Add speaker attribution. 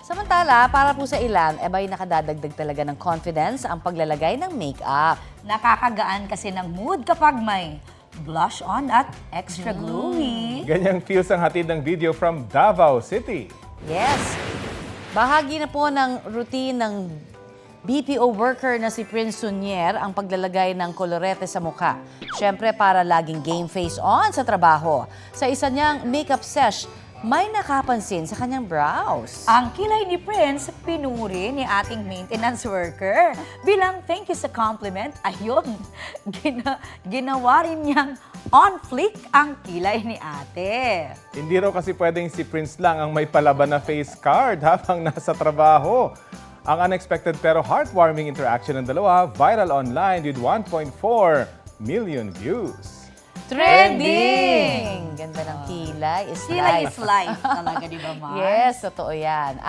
Speaker 1: Samantala, para po sa ilan, abay nakadadagdag talaga ng confidence ang paglalagay ng makeup.
Speaker 2: Nakakagaan kasi ng mood kapag may blush on at extra glowy.
Speaker 3: Ganyang feels ang hatid ng video from Davao City.
Speaker 1: Yes. Bahagi na po ng routine ng BPO worker na si Prince Sunier ang paglalagay ng kolorete sa mukha. Siyempre para laging game face on sa trabaho. Sa isa niyang makeup sesh, may nakapansin sa kanyang brows.
Speaker 2: Ang kilay ni Prince, pinuri ni ating maintenance worker. Bilang thank you sa compliment, ayun, ginawa rin niyang on flick ang kilay ni ate.
Speaker 3: Hindi raw kasi pwedeng si Prince lang ang may palaban na face card habang nasa trabaho. Ang unexpected pero heartwarming interaction ng dalawa viral online with 1.4 million views.
Speaker 1: Trending! Ganda ng kilay is
Speaker 2: Kilay
Speaker 1: life.
Speaker 2: is life talaga, di ba, Mars?
Speaker 1: Yes, totoo yan.